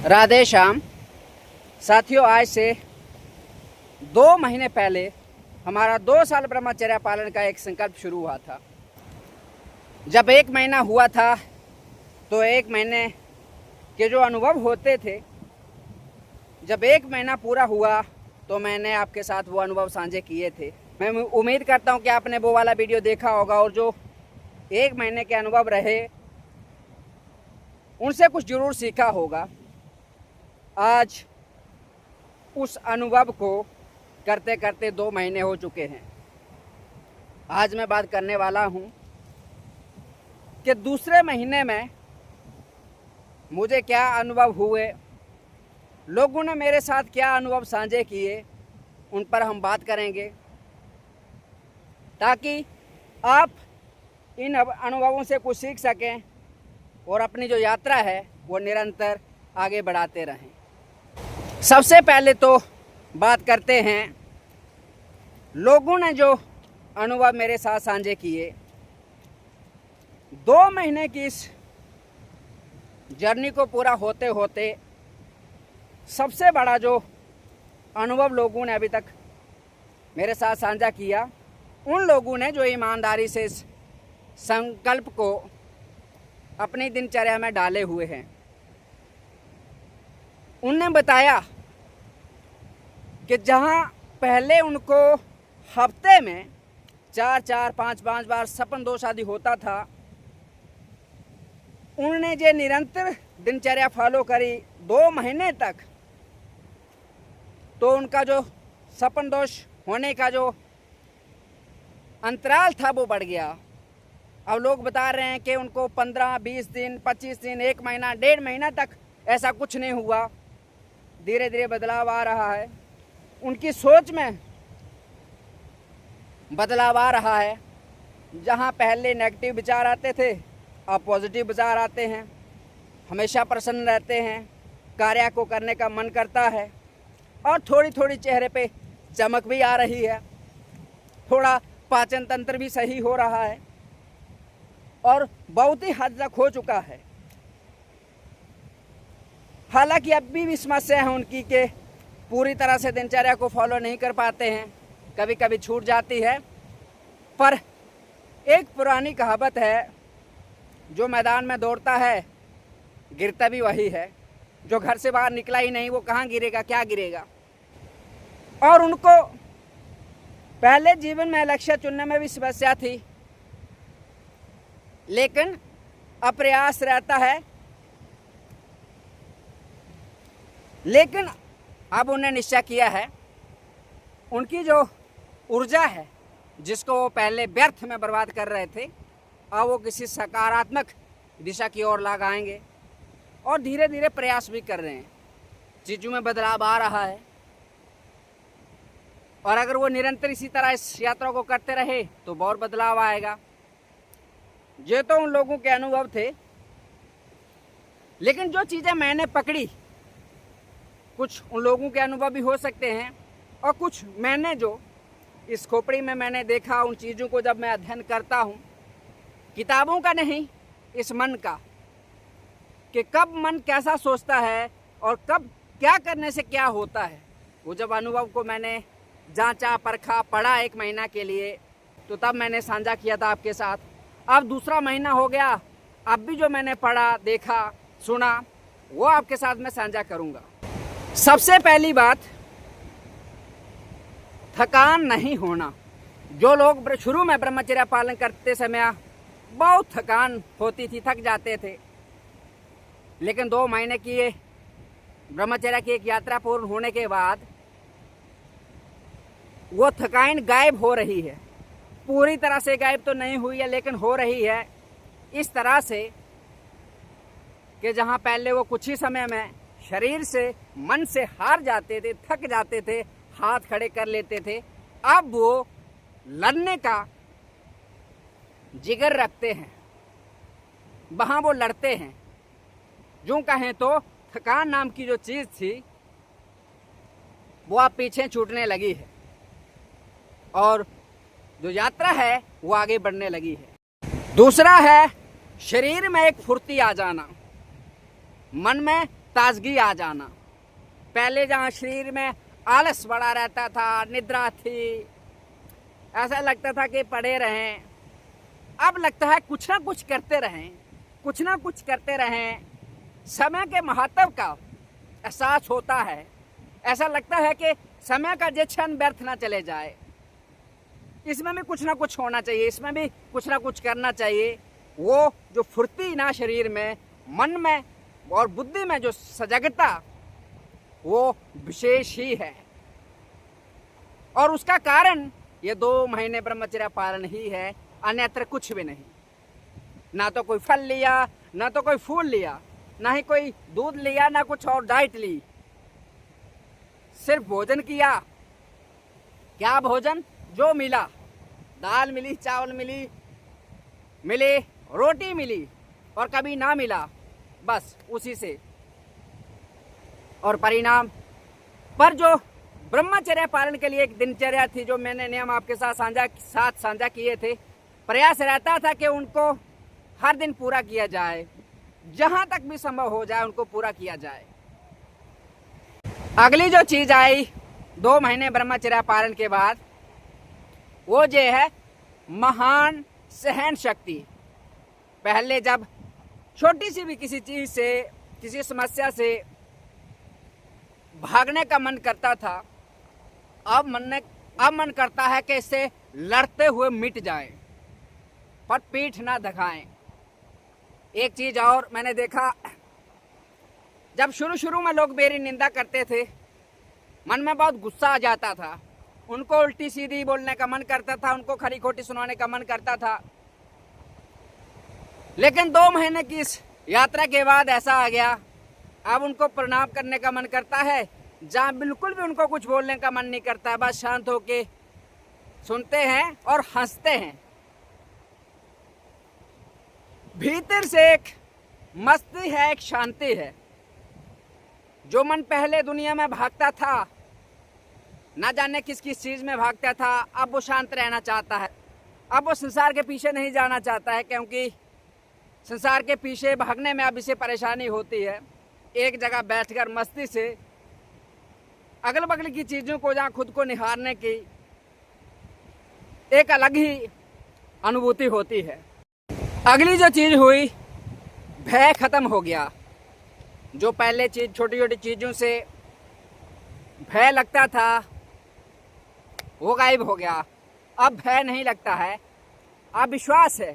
राधे श्याम। साथियों, आज से 2 महीने पहले हमारा 2 साल ब्रह्मचर्य पालन का एक संकल्प शुरू हुआ था। जब 1 महीना हुआ था तो 1 महीने के जो अनुभव होते थे, जब 1 महीना पूरा हुआ तो मैंने आपके साथ वो अनुभव साझे किए थे। मैं उम्मीद करता हूँ कि आपने वो वाला वीडियो देखा होगा और जो 1 महीने के अनुभव रहे उनसे कुछ जरूर सीखा होगा। आज उस अनुभव को करते करते 2 महीने हो चुके हैं। आज मैं बात करने वाला हूं कि दूसरे महीने में मुझे क्या अनुभव हुए, लोगों ने मेरे साथ क्या अनुभव साझे किए, उन पर हम बात करेंगे ताकि आप इन अनुभवों से कुछ सीख सकें और अपनी जो यात्रा है वो निरंतर आगे बढ़ाते रहें। सबसे पहले तो बात करते हैं लोगों ने जो अनुभव मेरे साथ साझे किए। 2 महीने की इस जर्नी को पूरा होते होते सबसे बड़ा जो अनुभव लोगों ने अभी तक मेरे साथ साझा किया, उन लोगों ने जो ईमानदारी से इस संकल्प को अपनी दिनचर्या में डाले हुए हैं। उनने बताया कि जहां पहले उनको हफ्ते में 4-4, 5-5 बार सपन दोष आदि होता था, उन्होंने जो निरंतर दिनचर्या फॉलो करी 2 महीने तक, तो उनका जो सपन दोष होने का जो अंतराल था वो बढ़ गया। अब लोग बता रहे हैं कि उनको 15, 20 दिन, 25 दिन, 1 महीना, 1.5 महीना तक ऐसा कुछ नहीं हुआ। धीरे धीरे बदलाव आ रहा है, उनकी सोच में बदलाव आ रहा है। जहां पहले नेगेटिव विचार आते थे, अब पॉजिटिव विचार आते हैं। हमेशा प्रसन्न रहते हैं, कार्य को करने का मन करता है और थोड़ी थोड़ी चेहरे पे चमक भी आ रही है। थोड़ा पाचन तंत्र भी सही हो रहा है और बहुत ही हद तक हो चुका है। हालांकि अब भी समस्या है उनकी कि पूरी तरह से दिनचर्या को फॉलो नहीं कर पाते हैं, कभी कभी छूट जाती है। पर एक पुरानी कहावत है, जो मैदान में दौड़ता है गिरता भी वही है। जो घर से बाहर निकला ही नहीं वो कहाँ गिरेगा, क्या गिरेगा। और उनको पहले जीवन में लक्ष्य चुनने में भी समस्या थी, लेकिन अब प्रयास रहता है। लेकिन अब उन्हें निश्चय किया है, उनकी जो ऊर्जा है जिसको वो पहले व्यर्थ में बर्बाद कर रहे थे, अब वो किसी सकारात्मक दिशा की ओर लगाएंगे और धीरे धीरे प्रयास भी कर रहे हैं। चीज़ों में बदलाव आ रहा है और अगर वो निरंतर इसी तरह इस यात्रा को करते रहे तो बहुत बदलाव आएगा। ये तो उन लोगों के अनुभव थे, लेकिन जो चीज़ें मैंने पकड़ी, कुछ उन लोगों के अनुभव भी हो सकते हैं और कुछ मैंने जो इस खोपड़ी में मैंने देखा, उन चीज़ों को जब मैं अध्ययन करता हूँ, किताबों का नहीं, इस मन का, कि कब मन कैसा सोचता है और कब क्या करने से क्या होता है, वो जब अनुभव को मैंने जांचा, परखा, पढ़ा 1 महीना के लिए, तो तब मैंने साझा किया था आपके साथ। अब दूसरा महीना हो गया, अब भी जो मैंने पढ़ा, देखा, सुना, वो आपके साथ मैं साझा करूँगा। सबसे पहली बात, थकान नहीं होना। जो लोग शुरू में ब्रह्मचर्य पालन करते समय बहुत थकान होती थी, थक जाते थे, लेकिन 2 महीने की ये ब्रह्मचर्य की एक यात्रा पूर्ण होने के बाद वो थकान गायब हो रही है। पूरी तरह से गायब तो नहीं हुई है, लेकिन हो रही है इस तरह से कि जहां पहले वो कुछ ही समय में शरीर से, मन से हार जाते थे, थक जाते थे, हाथ खड़े कर लेते थे, अब वो लड़ने का जिगर रखते हैं, वहां वो लड़ते हैं। यूं कहें तो थकान नाम की जो चीज़ थी वो अब पीछे छूटने लगी है और जो यात्रा है वो आगे बढ़ने लगी है। दूसरा है शरीर में एक फुर्ती आ जाना, मन में ताजगी आ जाना। पहले जहाँ शरीर में आलस बड़ा रहता था, निद्रा थी, ऐसा लगता था कि पड़े रहें, अब लगता है कुछ ना कुछ करते रहें, कुछ ना कुछ करते रहें। समय के महत्व का एहसास होता है। ऐसा लगता है कि समय का जे क्षण व्यर्थ ना चले जाए, इसमें भी कुछ ना कुछ होना चाहिए, इसमें भी कुछ ना कुछ करना चाहिए। वो जो फुर्ती ना शरीर में, मन में और बुद्धि में जो सजगता, वो विशेष ही है। और उसका कारण ये 2 महीने ब्रह्मचर्य पालन ही है, अन्यत्र कुछ भी नहीं। ना तो कोई फल लिया, ना तो कोई फूल लिया, ना ही कोई दूध लिया, ना कुछ और डाइट ली, सिर्फ भोजन किया। क्या भोजन? जो मिला, दाल मिली, चावल मिले, रोटी मिली और कभी ना मिला, बस उसी से। और परिणाम पर जो ब्रह्मचर्य पालन के लिए एक दिनचर्या थी, जो मैंने नियम आपके साथ साझा किए थे, प्रयास रहता था कि उनको हर दिन पूरा किया जाए, जहां तक भी संभव हो जाए उनको पूरा किया जाए। अगली जो चीज आई 2 महीने ब्रह्मचर्य पालन के बाद, वो जो है महान सहन शक्ति। पहले जब छोटी सी भी किसी चीज से, किसी समस्या से भागने का मन करता था, अब मन करता है कि इससे लड़ते हुए मिट जाए, पर पीठ ना दिखाएं। एक चीज और मैंने देखा, जब शुरू में लोग मेरी निंदा करते थे, मन में बहुत गुस्सा आ जाता था, उनको उल्टी सीधी बोलने का मन करता था, उनको खरी खोटी सुनाने का मन करता था। लेकिन 2 महीने की इस यात्रा के बाद ऐसा आ गया, अब उनको प्रणाम करने का मन करता है, जहाँ बिल्कुल भी उनको कुछ बोलने का मन नहीं करता है। बस शांत होके सुनते हैं और हंसते हैं। भीतर से एक मस्ती है, एक शांति है। जो मन पहले दुनिया में भागता था, ना जाने किस किस चीज में भागता था, अब वो शांत रहना चाहता है। अब वो संसार के पीछे नहीं जाना चाहता है, क्योंकि संसार के पीछे भागने में अब इसे परेशानी होती है। एक जगह बैठकर मस्ती से अगल बगल की चीजों को, जहाँ खुद को निहारने की एक अलग ही अनुभूति होती है। अगली जो चीज हुई, भय खत्म हो गया। जो पहले चीज, छोटी छोटी चीजों से भय लगता था, वो गायब हो गया। अब भय नहीं लगता है, अब विश्वास है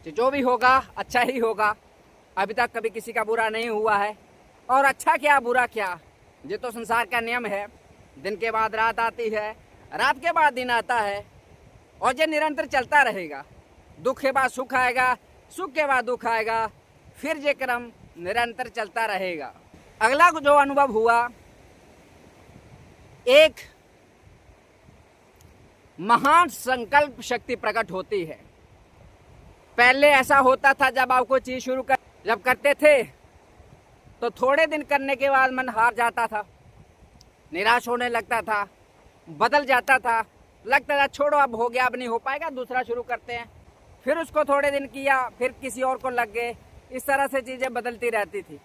कि जो भी होगा अच्छा ही होगा। अभी तक कभी किसी का बुरा नहीं हुआ है, और अच्छा क्या बुरा क्या, ये तो संसार का नियम है। दिन के बाद रात आती है, रात के बाद दिन आता है, और ये निरंतर चलता रहेगा। दुख के बाद सुख आएगा, सुख के बाद दुख आएगा, फिर ये क्रम निरंतर चलता रहेगा। अगला जो अनुभव हुआ, एक महान संकल्प शक्ति प्रकट होती है। पहले ऐसा होता था, जब आप कोई चीज जब करते थे तो थोड़े दिन करने के बाद मन हार जाता था, निराश होने लगता था, बदल जाता था, लगता था छोड़ो अब हो गया, अब नहीं हो पाएगा, दूसरा शुरू करते हैं। फिर उसको थोड़े दिन किया, फिर किसी और को लग गए, इस तरह से चीजें बदलती रहती थी।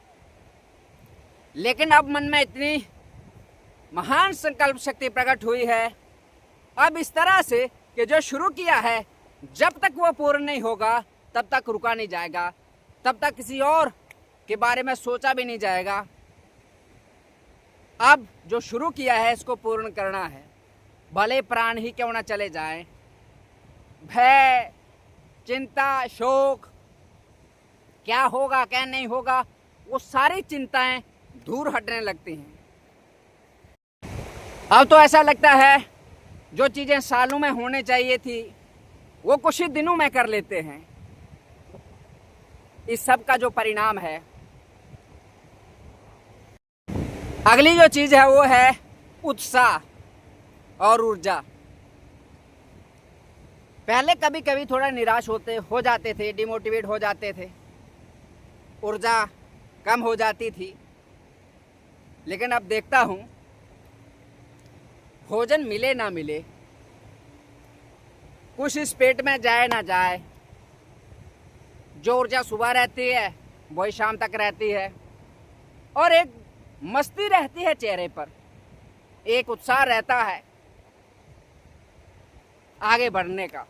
लेकिन अब मन में इतनी महान संकल्प शक्ति प्रकट हुई है, अब इस तरह से कि जो शुरू किया है, जब तक वो पूर्ण नहीं होगा तब तक रुका नहीं जाएगा, तब तक किसी और के बारे में सोचा भी नहीं जाएगा। अब जो शुरू किया है इसको पूर्ण करना है, भले प्राण ही क्यों ना चले जाएं। भय, चिंता, शोक, क्या होगा क्या नहीं होगा, वो सारी चिंताएं दूर हटने लगती हैं। अब तो ऐसा लगता है जो चीजें सालों में होने चाहिए थी, वो कुछ ही दिनों में कर लेते हैं। इस सब का जो परिणाम है, अगली जो चीज है वो है उत्साह और ऊर्जा। पहले कभी कभी थोड़ा निराश हो जाते थे, डिमोटिवेट हो जाते थे, ऊर्जा कम हो जाती थी। लेकिन अब देखता हूं, भोजन मिले ना मिले, कुछ इस पेट में जाए ना जाए, जो ऊर्जा सुबह रहती है वही शाम तक रहती है, और एक मस्ती रहती है चेहरे पर, एक उत्साह रहता है आगे बढ़ने का,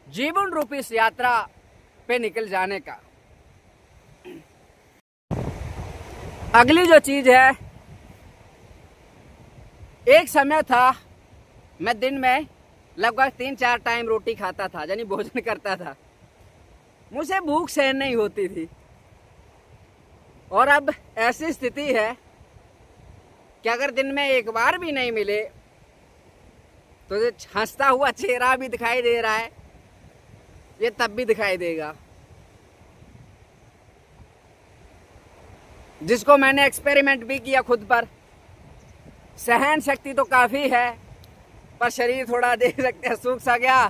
जीवन रूपी इस यात्रा पे निकल जाने का। अगली जो चीज है, एक समय था मैं दिन में लगभग 3-4 टाइम रोटी खाता था, यानी भोजन करता था, मुझे भूख सहन नहीं होती थी। और अब ऐसी स्थिति है कि अगर दिन में एक बार भी नहीं मिले तो ये हंसता हुआ चेहरा भी दिखाई दे रहा है, ये तब भी दिखाई देगा। जिसको मैंने एक्सपेरिमेंट भी किया खुद पर। सहन शक्ति तो काफ़ी है, पर शरीर थोड़ा देख सकते हैं सूख सा गया।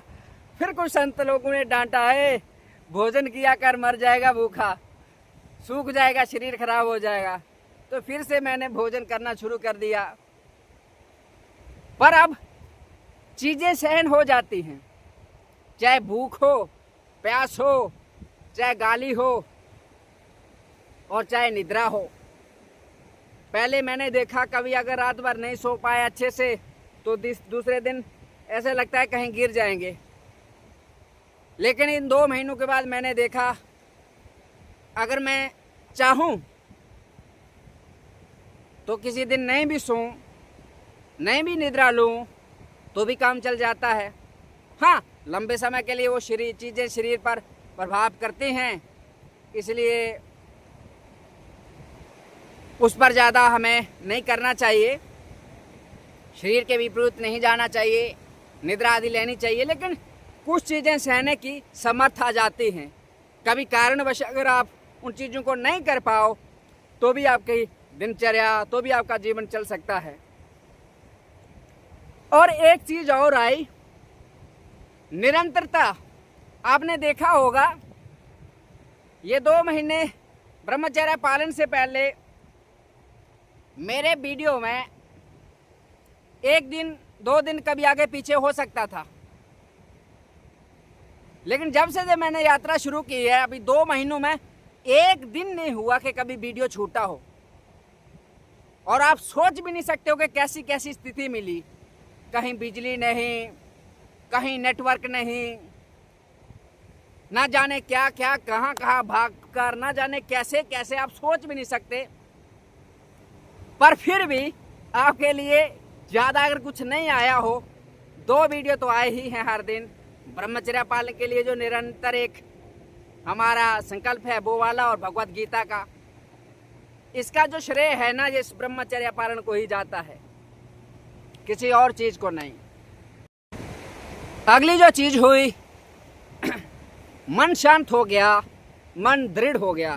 फिर कुछ संत लोगों ने डांटा है, भोजन किया कर, मर जाएगा भूखा, सूख जाएगा, शरीर खराब हो जाएगा। तो फिर से मैंने भोजन करना शुरू कर दिया। पर अब चीज़ें सहन हो जाती हैं, चाहे भूख हो, प्यास हो, चाहे गाली हो और चाहे निद्रा हो। पहले मैंने देखा कभी अगर रात भर नहीं सो पाए अच्छे से तो दूसरे दिन ऐसे लगता है कहीं गिर जाएंगे। लेकिन इन 2 महीनों के बाद मैंने देखा अगर मैं चाहूं तो किसी दिन नहीं भी सोऊं, नहीं भी निद्रा लूं तो भी काम चल जाता है। हाँ, लंबे समय के लिए वो चीज़ें शरीर पर प्रभाव करती हैं, इसलिए उस पर ज़्यादा हमें नहीं करना चाहिए, शरीर के विपरीत नहीं जाना चाहिए, निद्रा आदि लेनी चाहिए। लेकिन कुछ चीज़ें सहने की समर्थ आ जाती हैं। कभी कारणवश अगर आप उन चीज़ों को नहीं कर पाओ तो भी आपकी दिनचर्या, तो भी आपका जीवन चल सकता है। और एक चीज़ और आई, निरंतरता। आपने देखा होगा ये 2 महीने ब्रह्मचर्य पालन से पहले मेरे वीडियो में 1 दिन 2 दिन कभी आगे पीछे हो सकता था। लेकिन जब से मैंने यात्रा शुरू की है, अभी 2 महीनों में 1 दिन नहीं हुआ कि कभी वीडियो छूटा हो। और आप सोच भी नहीं सकते हो कि कैसी कैसी स्थिति मिली। कहीं बिजली नहीं, कहीं नेटवर्क नहीं, ना जाने क्या क्या, कहाँ कहाँ भाग कर, ना जाने कैसे कैसे, आप सोच भी नहीं सकते। पर फिर भी आपके लिए ज़्यादा अगर कुछ नहीं आया हो, 2 वीडियो तो आए ही हैं हर दिन। ब्रह्मचर्य पालन के लिए जो निरंतर एक हमारा संकल्प है वो वाला, और भगवत गीता का, इसका जो श्रेय है ना, ये ब्रह्मचर्य पालन को ही जाता है, किसी और चीज़ को नहीं। अगली जो चीज़ हुई, मन शांत हो गया, मन दृढ़ हो गया।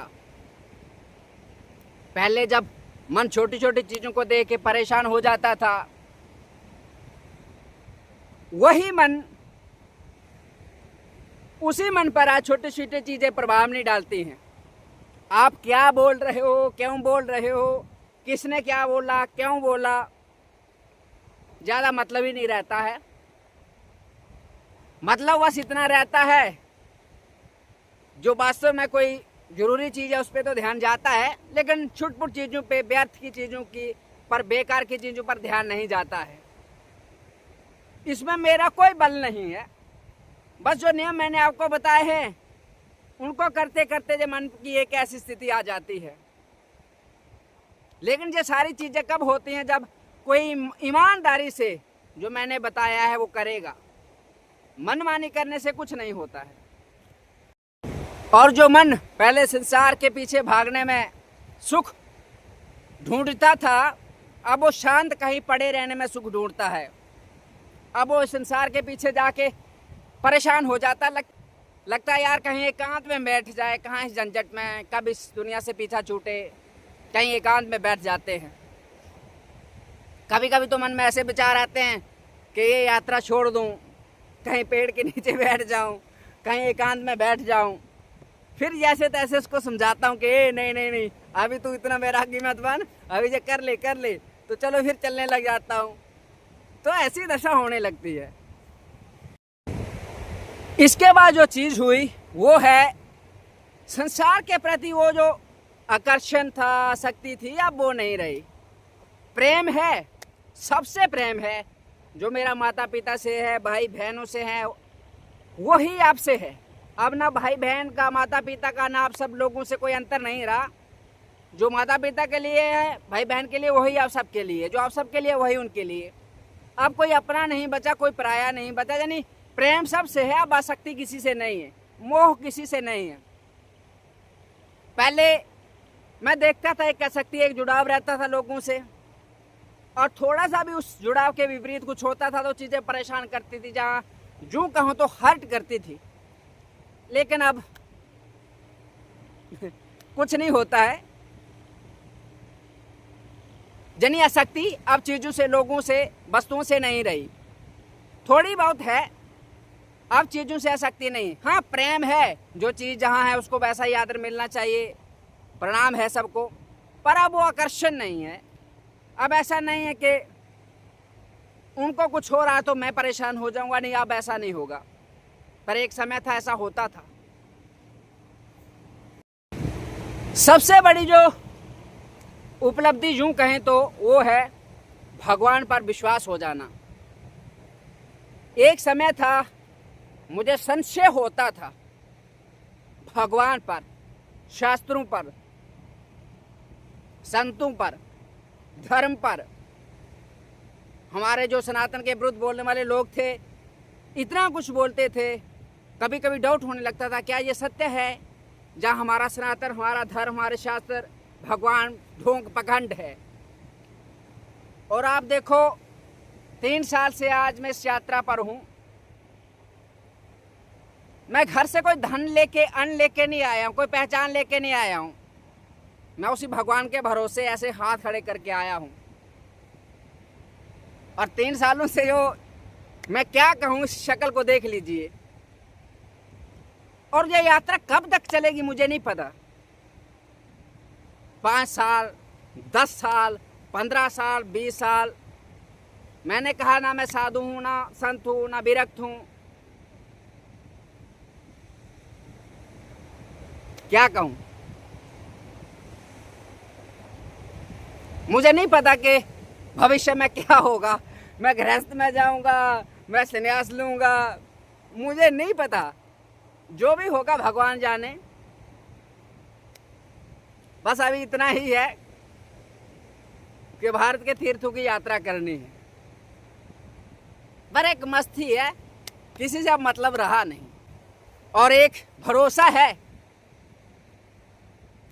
पहले जब मन छोटी छोटी चीज़ों को देख के परेशान हो जाता था, वही मन, उसी मन पर आज छोटी छोटी चीज़ें प्रभाव नहीं डालती हैं। आप क्या बोल रहे हो, क्यों बोल रहे हो, किसने क्या बोला, क्यों बोला, ज़्यादा मतलब ही नहीं रहता है। मतलब बस इतना रहता है, जो वास्तव में कोई जरूरी चीज़ है उस पर तो ध्यान जाता है, लेकिन छुटपुट चीज़ों पे, व्यर्थ की चीज़ों की पर, बेकार की चीज़ों पर ध्यान नहीं जाता है। इसमें मेरा कोई बल नहीं है। बस जो नियम मैंने आपको बताए हैं उनको करते करते जो मन की एक ऐसी स्थिति आ जाती है। लेकिन ये सारी चीज़ें कब होती हैं, जब कोई ईमानदारी से जो मैंने बताया है वो करेगा। मनमानी करने से कुछ नहीं होता है। और जो मन पहले संसार के पीछे भागने में सुख ढूंढता था, अब वो शांत कहीं पड़े रहने में सुख ढूंढता है। अब वो संसार के पीछे जाके परेशान हो जाता, लगता है यार कहीं एकांत में बैठ जाए, कहाँ इस झंझट में, कब इस दुनिया से पीछा छूटे, कहीं एकांत में बैठ जाते हैं। कभी कभी तो मन में ऐसे विचार आते हैं कि ये यात्रा छोड़ दूं, कहीं पेड़ के नीचे बैठ जाऊं, कहीं एकांत में बैठ जाऊं। फिर जैसे तैसे उसको समझाता हूं कि नहीं नहीं नहीं, अभी तू इतना वैरागी मत बन, अभी ये कर ले, तो चलो फिर चलने लग जाता हूं। तो ऐसी दशा होने लगती है। इसके बाद जो चीज़ हुई वो है संसार के प्रति वो जो आकर्षण था, आसक्ति थी, अब वो नहीं रही। प्रेम है, सबसे प्रेम है, जो मेरा माता पिता से है, भाई बहनों से है, वही आपसे है। अब ना भाई बहन का, माता पिता का, ना आप सब लोगों से कोई अंतर नहीं रहा। जो माता पिता के लिए है, भाई बहन के लिए, वही आप सबके लिए, जो आप सबके लिए वही उनके लिए। अब कोई अपना नहीं बचा, कोई पराया नहीं बचा, यानी प्रेम सबसे है। अब आसक्ति किसी से नहीं है, मोह किसी से नहीं है। पहले मैं देखता था एक आसक्ति, एक जुड़ाव रहता था लोगों से, और थोड़ा सा भी उस जुड़ाव के विपरीत कुछ होता था तो चीज़ें परेशान करती थी, जहाँ यूँ कहूँ तो हर्ट करती थी। लेकिन अब कुछ नहीं होता है। जनी आसक्ति अब चीज़ों से, लोगों से, वस्तुओं से नहीं रही। थोड़ी बहुत है, अब चीज़ों से आसक्ति नहीं। हाँ, प्रेम है, जो चीज़ जहाँ है उसको वैसा ही आदर मिलना चाहिए, प्रणाम है सबको, पर अब वो आकर्षण नहीं है। अब ऐसा नहीं है कि उनको कुछ हो रहा है तो मैं परेशान हो जाऊंगा, नहीं, अब ऐसा नहीं होगा। पर एक समय था ऐसा होता था। सबसे बड़ी जो उपलब्धि यूं कहें तो वो है भगवान पर विश्वास हो जाना। एक समय था मुझे संशय होता था भगवान पर, शास्त्रों पर, संतों पर, धर्म पर। हमारे जो सनातन के विरुद्ध बोलने वाले लोग थे, इतना कुछ बोलते थे, कभी कभी डाउट होने लगता था क्या ये सत्य है, जहाँ हमारा सनातन, हमारा धर्म, हमारे शास्त्र, भगवान ढोंग पखंड है। और आप देखो 3 साल से आज मैं इस यात्रा पर हूँ। मैं घर से कोई धन लेके, अन्न लेके नहीं आया हूँ, कोई पहचान लेके नहीं आया हूँ। मैं उसी भगवान के भरोसे ऐसे हाथ खड़े करके आया हूँ। और 3 सालों से जो मैं क्या कहूँ, इस शक्ल को देख लीजिए। और ये यात्रा कब तक चलेगी मुझे नहीं पता। 5 साल, 10 साल, 15 साल, 20 साल। मैंने कहा ना मैं साधु हूँ, ना संत हूँ, ना विरक्त हूँ। क्या कहूँ, मुझे नहीं पता कि भविष्य में क्या होगा। मैं गृहस्थ में जाऊंगा, मैं संन्यास लूंगा, मुझे नहीं पता। जो भी होगा भगवान जाने। बस अभी इतना ही है कि भारत के तीर्थों की यात्रा करनी है। पर एक मस्ती है, किसी से अब मतलब रहा नहीं। और एक भरोसा है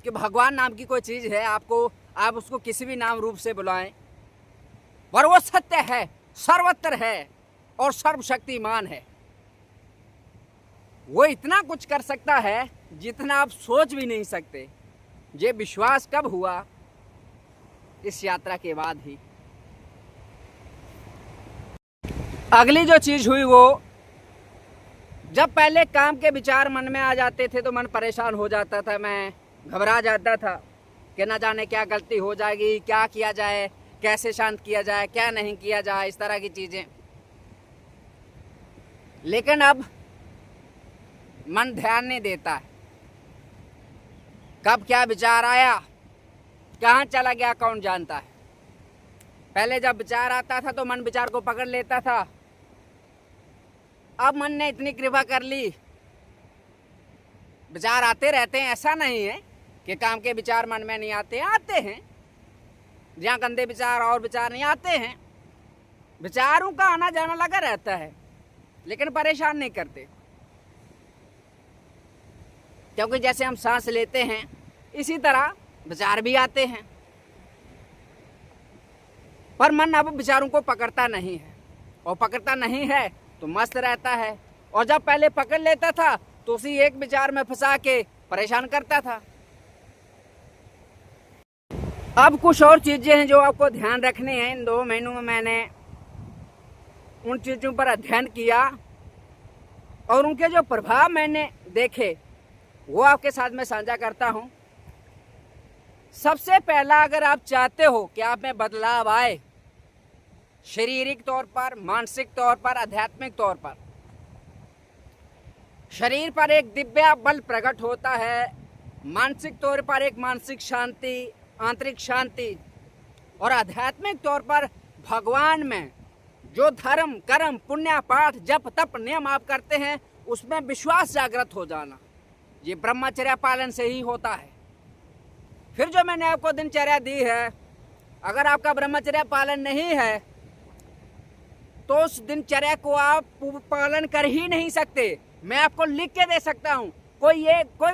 कि भगवान नाम की कोई चीज़ है, आप उसको किसी भी नाम रूप से बुलाएं, पर वो सत्य है, सर्वत्र है और सर्वशक्तिमान है। वो इतना कुछ कर सकता है जितना आप सोच भी नहीं सकते। ये विश्वास कब हुआ? इस यात्रा के बाद ही। अगली जो चीज हुई वो, जब पहले काम के विचार मन में आ जाते थे तो मन परेशान हो जाता था, मैं घबरा जाता था कि न जाने क्या गलती हो जाएगी, क्या किया जाए, कैसे शांत किया जाए, क्या नहीं किया जाए, इस तरह की चीजें। लेकिन अब मन ध्यान नहीं देता है। कब क्या विचार आया, कहाँ चला गया, कौन जानता है। पहले जब विचार आता था तो मन विचार को पकड़ लेता था। अब मन ने इतनी कृपा कर ली, विचार आते रहते हैं। ऐसा नहीं है कि काम के विचार मन में नहीं आते, आते हैं। जहाँ गंदे विचार और विचार नहीं आते हैं, विचारों का आना जाना लगा रहता है, लेकिन परेशान नहीं करते। क्योंकि जैसे हम सांस लेते हैं इसी तरह विचार भी आते हैं, पर मन अब विचारों को पकड़ता नहीं है। और पकड़ता नहीं है तो मस्त रहता है। और जब पहले पकड़ लेता था तो उसी एक विचार में फंसा के परेशान करता था। अब कुछ और चीजें हैं जो आपको ध्यान रखनी है। इन 2 महीनों में मैंने उन चीजों पर अध्ययन किया और उनके जो प्रभाव मैंने देखे वो आपके साथ में साझा करता हूं। सबसे पहला, अगर आप चाहते हो कि आप में बदलाव आए, शारीरिक तौर पर, मानसिक तौर पर, आध्यात्मिक तौर पर, शरीर पर एक दिव्य बल प्रकट होता है, मानसिक तौर पर एक मानसिक शांति, आंतरिक शांति और आध्यात्मिक तौर पर भगवान में जो धर्म, कर्म, पुण्य, पाठ, जप, तप, नियम आप करते हैं उसमें विश्वास जागृत हो जाना, ये ब्रह्मचर्या पालन से ही होता है। फिर जो मैंने आपको दिनचर्या दी है, अगर आपका ब्रह्मचर्या पालन नहीं है तो उस दिनचर्या को आप पालन कर ही नहीं सकते। मैं आपको लिख के दे सकता हूँ, कोई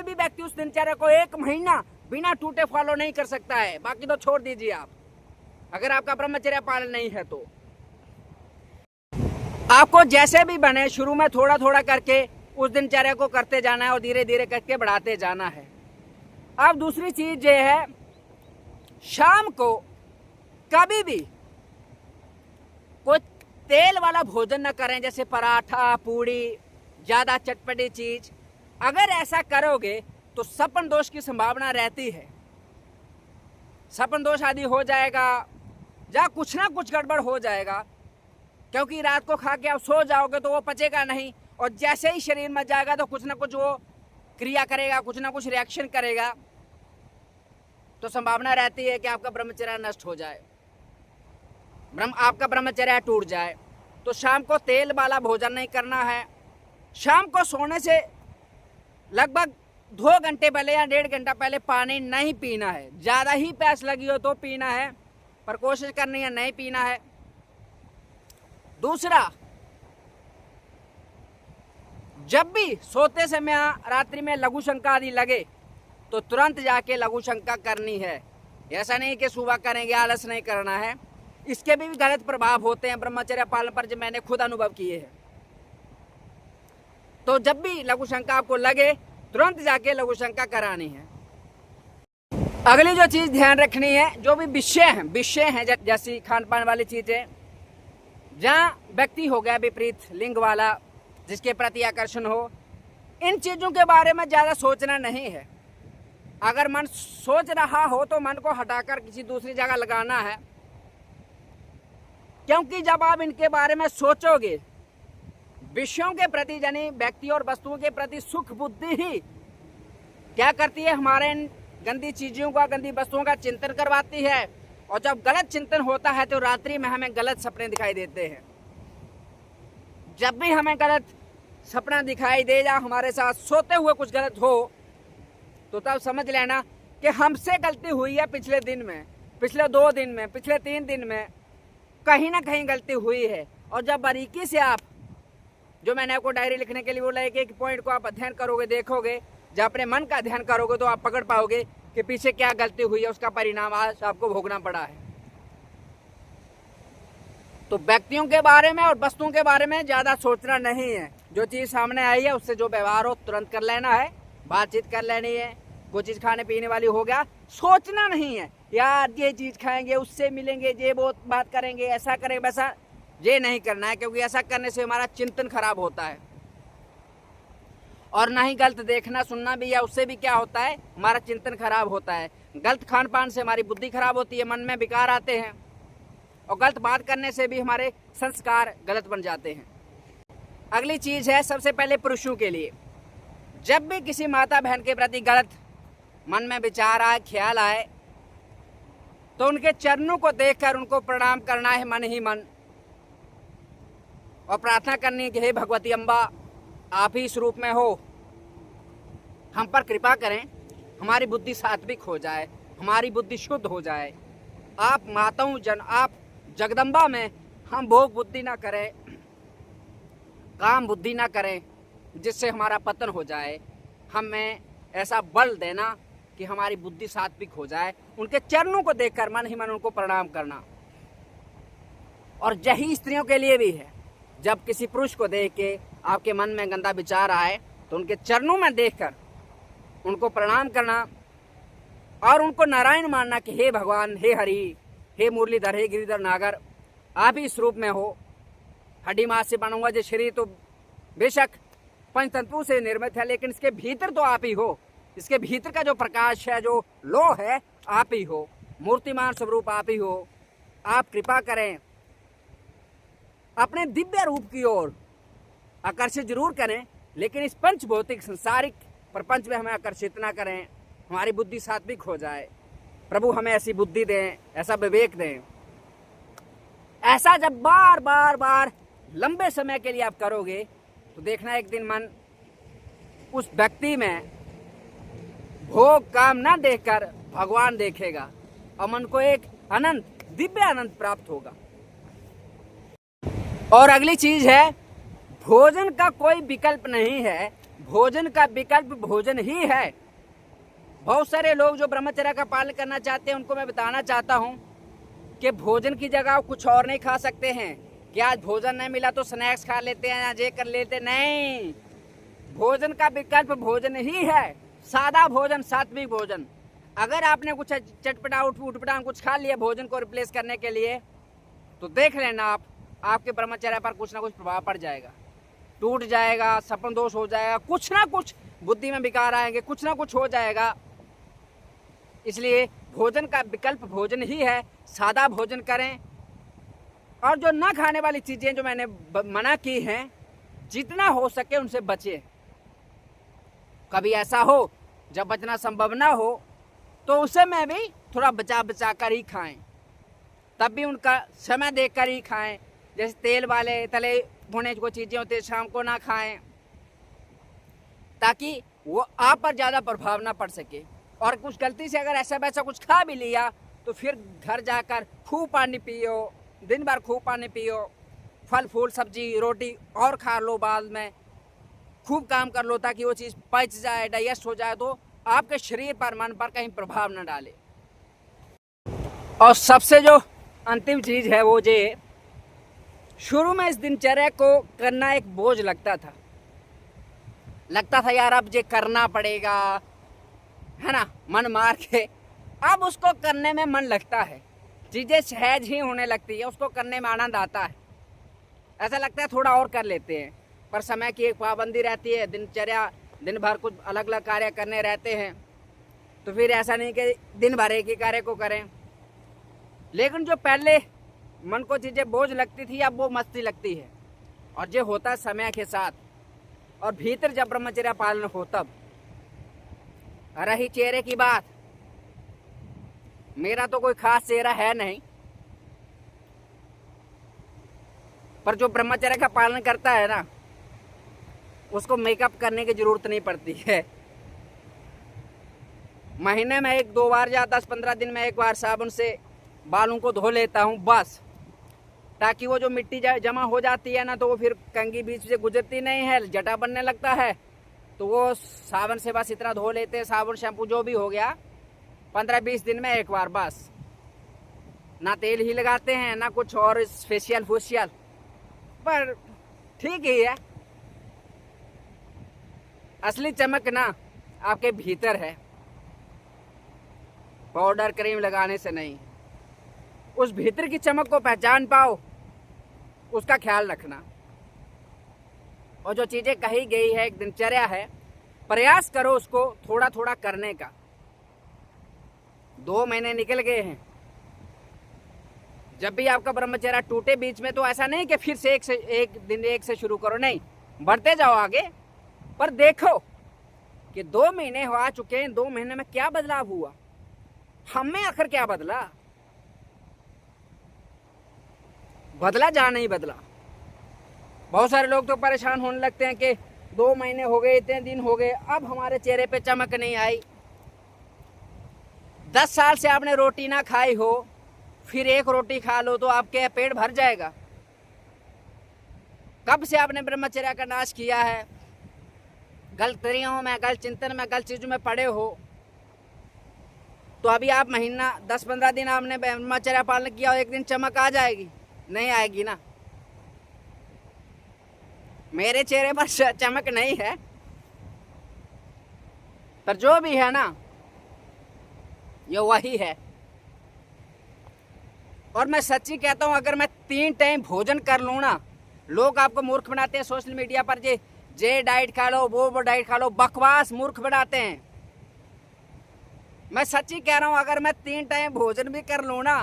भी व्यक्ति उस दिनचर्या को 1 महीना बिना टूटे फॉलो नहीं कर सकता है, बाकी तो छोड़ दीजिए आप, अगर आपका ब्रह्मचर्या पालन नहीं है तो। आपको जैसे भी बने शुरू में थोड़ा थोड़ा करके उस दिनचर्या को करते जाना है और धीरे धीरे करके बढ़ाते जाना है। अब दूसरी चीज ये है, शाम को कभी भी कोई तेल वाला भोजन न करें, जैसे पराठा, पूड़ी, ज्यादा चटपटी चीज। अगर ऐसा करोगे तो सपन दोष की संभावना रहती है, सपन दोष आदि हो जाएगा या कुछ ना कुछ गड़बड़ हो जाएगा, क्योंकि रात को खा के आप सो जाओगे तो वो पचेगा नहीं, और जैसे ही शरीर में जाएगा तो कुछ ना कुछ वो क्रिया करेगा, कुछ ना कुछ रिएक्शन करेगा, तो संभावना रहती है कि आपका ब्रह्मचर्या नष्ट हो जाए, आपका ब्रह्मचर्या टूट जाए। तो शाम को तेल वाला भोजन नहीं करना है। शाम को सोने से लगभग 2 घंटे पहले या 1.5 घंटा पहले पानी नहीं पीना है। ज़्यादा ही प्यास लगी हो तो पीना है, पर कोशिश करनी है नहीं पीना है। दूसरा, जब भी सोते समय रात्रि में लघु शंका आदि लगे तो तुरंत जाके लघु शंका करनी है। ऐसा नहीं कि सुबह करेंगे, आलस नहीं करना है। इसके भी गलत प्रभाव होते हैं ब्रह्मचर्य पालन पर, जो मैंने खुद अनुभव किए हैं। तो जब भी लघु शंका आपको लगे तुरंत जाके लघु शंका करानी है। अगली जो चीज ध्यान रखनी है, जो भी विषय हैं जैसी खान पान वाली चीजें, जहाँ व्यक्ति हो गया विपरीत लिंग वाला जिसके प्रति आकर्षण हो, इन चीजों के बारे में ज्यादा सोचना नहीं है। अगर मन सोच रहा हो तो मन को हटाकर किसी दूसरी जगह लगाना है, क्योंकि जब आप इनके बारे में सोचोगे, विषयों के प्रति यानी व्यक्ति और वस्तुओं के प्रति सुख बुद्धि ही क्या करती है, हमारे इन गंदी चीजों का, गंदी वस्तुओं का चिंतन करवाती है। और जब गलत चिंतन होता है तो रात्रि में हमें गलत सपने दिखाई देते हैं। जब भी हमें गलत सपना दिखाई दे या हमारे साथ सोते हुए कुछ गलत हो, तो तब समझ लेना कि हमसे गलती हुई है पिछले दिन में, पिछले 2 दिन में, पिछले 3 दिन में कहीं ना कहीं गलती हुई है। और जब बारीकी से आप, जो मैंने आपको डायरी लिखने के लिए बोला है, कि एक पॉइंट को आप अध्ययन करोगे, देखोगे, जब अपने मन का अध्ययन करोगे तो आप पकड़ पाओगे कि पीछे क्या गलती हुई है, उसका परिणाम आज आपको भोगना पड़ा है। तो व्यक्तियों के बारे में और वस्तुओं के बारे में ज्यादा सोचना नहीं है। जो चीज सामने आई है उससे जो व्यवहार हो तुरंत कर लेना है, बातचीत कर लेनी है। कोई चीज खाने पीने वाली हो गया, सोचना नहीं है यार ये चीज खाएंगे, उससे मिलेंगे, ये बहुत बात करेंगे, ऐसा करेंगे, वैसा, ये नहीं करना है, क्योंकि ऐसा करने से हमारा चिंतन खराब होता है। और ना ही गलत देखना सुनना भी है, उससे भी क्या होता है, हमारा चिंतन खराब होता है। गलत खान पान से हमारी बुद्धि खराब होती है, मन में विकार आते हैं, और गलत बात करने से भी हमारे संस्कार गलत बन जाते हैं। अगली चीज है, सबसे पहले पुरुषों के लिए, जब भी किसी माता बहन के प्रति गलत मन में विचार आए, ख्याल आए, तो उनके चरणों को देखकर उनको प्रणाम करना है मन ही मन, और प्रार्थना करनी है कि हे भगवती अम्बा, आप ही इस रूप में हो, हम पर कृपा करें, हमारी बुद्धि सात्विक हो जाए, हमारी बुद्धि शुद्ध हो जाए। आप माताओं आप जगदम्बा में हम भोग बुद्धि ना करें, काम बुद्धि ना करें, जिससे हमारा पतन हो जाए। हमें ऐसा बल देना कि हमारी बुद्धि सात्विक हो जाए। उनके चरणों को देखकर मन ही मन उनको प्रणाम करना। और यही स्त्रियों के लिए भी है, जब किसी पुरुष को देख के आपके मन में गंदा विचार आए तो उनके चरणों में देखकर उनको प्रणाम करना, और उनको नारायण मानना कि हे भगवान, हे हरि, हे मुरलीधर, हे गिरिधर नागर, आप ही इस रूप में हो। हड्डी मांस से बनूंगा जो शरीर तो बेशक पंचतंतुओं से निर्मित है, लेकिन इसके भीतर तो आप ही हो। इसके भीतर का जो प्रकाश है, जो लो है, आप ही हो। मूर्तिमान स्वरूप आप ही हो। आप कृपा करें, अपने दिव्य रूप की ओर आकर्षित जरूर करें, लेकिन इस पंच भौतिक संसारिक प्रपंच में हमें आकर्षित ना करें। हमारी बुद्धि सात्विक हो जाए। प्रभु हमें ऐसी बुद्धि दें, ऐसा विवेक दें। ऐसा जब बार बार बार लंबे समय के लिए आप करोगे तो देखना एक दिन मन उस व्यक्ति में भोग काम ना देखकर भगवान देखेगा और मन को एक अनंत दिव्य आनंद प्राप्त होगा। और अगली चीज है, भोजन का कोई विकल्प नहीं है, भोजन का विकल्प भोजन ही है। बहुत सारे लोग जो ब्रह्मचर्य का पालन करना चाहते हैं उनको मैं बताना चाहता हूं कि भोजन की जगह आप कुछ और नहीं खा सकते हैं। कि आज भोजन नहीं मिला तो स्नैक्स खा लेते हैं या ये कर लेते, नहीं। भोजन का विकल्प भोजन ही है, सादा भोजन, सात्विक भोजन। अगर आपने कुछ चटपटा उठपटा कुछ खा लिया भोजन को रिप्लेस करने के लिए तो देख लेना आपके ब्रह्मचर्य पर कुछ ना कुछ प्रभाव पड़ जाएगा, टूट जाएगा, सपन दोष हो जाएगा, कुछ ना कुछ बुद्धि में विकार आएंगे, कुछ ना कुछ हो जाएगा। इसलिए भोजन का विकल्प भोजन ही है, सादा भोजन करें। और जो ना खाने वाली चीजें जो मैंने मना की हैं, जितना हो सके उनसे बचे। कभी ऐसा हो जब बचना संभव ना हो तो उसे में भी थोड़ा बचा बचा कर ही खाएं, तब भी उनका समय देख कर ही खाएं। जैसे तेल वाले तले भुने को चीजें होती है शाम को ना खाएं, ताकि वो आप पर ज़्यादा प्रभाव ना पड़ सके। और कुछ गलती से अगर ऐसा वैसा कुछ खा भी लिया तो फिर घर जाकर खूब पानी पियो, दिन भर खूब पानी पियो, फल फूल सब्जी रोटी और खा लो, बाद में खूब काम कर लो ताकि वो चीज़ पच जाए, डाइजेस्ट हो जाए, तो आपके शरीर पर मन पर कहीं प्रभाव न डाले। और सबसे जो अंतिम चीज़ है वो ये, शुरू में इस दिनचर्या को करना एक बोझ लगता था यार अब ये करना पड़ेगा, है ना, मन मार के। अब उसको करने में मन लगता है, चीज़ें सहज ही होने लगती है, उसको करने में आनंद आता है। ऐसा लगता है थोड़ा और कर लेते हैं, पर समय की एक पाबंदी रहती है, दिनचर्या दिन भर कुछ अलग अलग कार्य करने रहते हैं, तो फिर ऐसा नहीं कि दिन भर एक ही कार्य को करें। लेकिन जो पहले मन को चीज़ें बोझ लगती थी अब वो मस्ती लगती है। और ये होता है समय के साथ, और भीतर जब ब्रह्मचर्य पालन हो तब। रही चेहरे की बात, मेरा तो कोई खास चेहरा है नहीं, पर जो ब्रह्मचर्य का पालन करता है ना उसको मेकअप करने की जरूरत नहीं पड़ती है। महीने में 1-2 बार या 10-15 दिन में एक बार साबुन से बालों को धो लेता हूँ बस, ताकि वो जो मिट्टी जमा हो जाती है ना तो वो फिर कंघी बीच से गुजरती नहीं है, जटा बनने लगता है, तो वो साबुन से बस इतना धो लेते हैं, साबुन शैम्पू जो भी हो गया 15-20 दिन में एक बार बस। ना तेल ही लगाते हैं ना कुछ और फेशियल फूशियल, पर ठीक ही है। असली चमक ना आपके भीतर है, पाउडर क्रीम लगाने से नहीं। उस भीतर की चमक को पहचान पाओ, उसका ख्याल रखना। और जो चीज़ें कही गई है, एक दिनचर्या है, प्रयास करो उसको थोड़ा थोड़ा करने का। 2 महीने निकल गए हैं, जब भी आपका ब्रह्मचर्य टूटे बीच में तो ऐसा नहीं कि फिर से एक से शुरू करो, नहीं, बढ़ते जाओ आगे। पर देखो कि 2 महीने हो आ चुके हैं, 2 महीने में क्या बदलाव हुआ, हमें आखिर क्या बदला जा नहीं बदला। बहुत सारे लोग तो परेशान होने लगते हैं कि 2 महीने हो गए, इतने दिन हो गए, अब हमारे चेहरे पे चमक नहीं आई। 10 साल से आपने रोटी ना खाई हो, फिर एक रोटी खा लो तो आपके पेट भर जाएगा। कब से आपने ब्रह्मचर्य का नाश किया है, गलत तरीकों में, गलत चिंतन में, गलत चीजों में पड़े हो, तो अभी आप महीना 10-15 दिन आपने ब्रह्मचर्य पालन किया और एक दिन चमक आ जाएगी? नहीं आएगी ना। मेरे चेहरे पर चमक नहीं है, पर जो भी है ना ये वही है। और मैं सच्ची कहता हूं, अगर मैं 3 टाइम भोजन कर लूँ ना, लोग आपको मूर्ख बनाते हैं सोशल मीडिया पर, जे डाइट खा लो, वो डाइट खा लो, बकवास, मूर्ख बनाते हैं। मैं सच्ची कह रहा हूं, अगर मैं 3 टाइम भोजन भी कर लूँ ना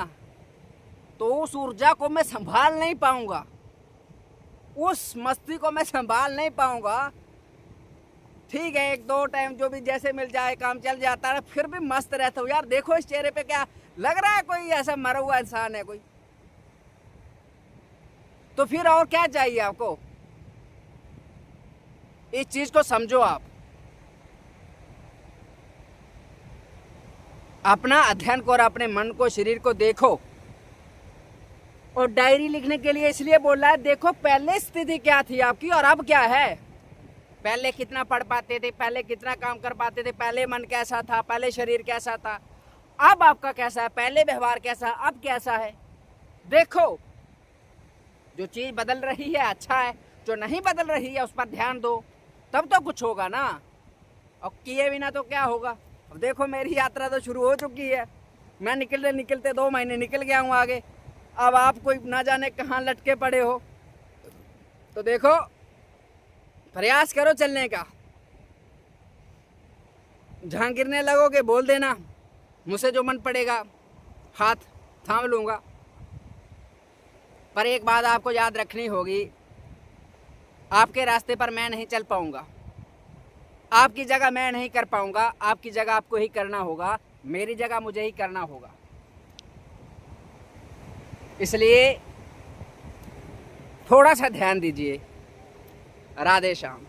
तो उस ऊर्जा को मैं संभाल नहीं पाऊंगा, उस मस्ती को मैं संभाल नहीं पाऊंगा ठीक है, एक दो टाइम जो भी जैसे मिल जाए काम चल जाता है, फिर भी मस्त रहता हूँ यार। देखो इस चेहरे पे, क्या लग रहा है कोई ऐसा मरा हुआ इंसान है कोई? तो फिर और क्या चाहिए आपको? इस चीज को समझो आप। अपना अध्ययन करो, अपने मन को, शरीर को देखो। और डायरी लिखने के लिए इसलिए बोल रहा है, देखो पहले स्थिति क्या थी आपकी और अब क्या है। पहले कितना पढ़ पाते थे, पहले कितना काम कर पाते थे, पहले मन कैसा था, पहले शरीर कैसा था, अब आपका कैसा है, पहले व्यवहार कैसा, अब कैसा है। देखो, जो चीज बदल रही है अच्छा है, जो नहीं बदल रही है उस पर ध्यान दो, तब तो कुछ होगा ना। और किए बिना तो क्या होगा। अब देखो मेरी यात्रा तो शुरू हो चुकी है, मैं निकलते निकलते 2 महीने निकल गया हूँ आगे। अब आप कोई ना जाने कहाँ लटके पड़े हो, तो देखो प्रयास करो चलने का। जहाँ गिरने लगोगे बोल देना, मुझसे जो मन पड़ेगा हाथ थाम लूँगा। पर एक बात आपको याद रखनी होगी, आपके रास्ते पर मैं नहीं चल पाऊँगा, आपकी जगह मैं नहीं कर पाऊँगा, आपकी जगह आपको ही करना होगा, मेरी जगह मुझे ही करना होगा। इसलिए थोड़ा सा ध्यान दीजिए। राधे श्याम।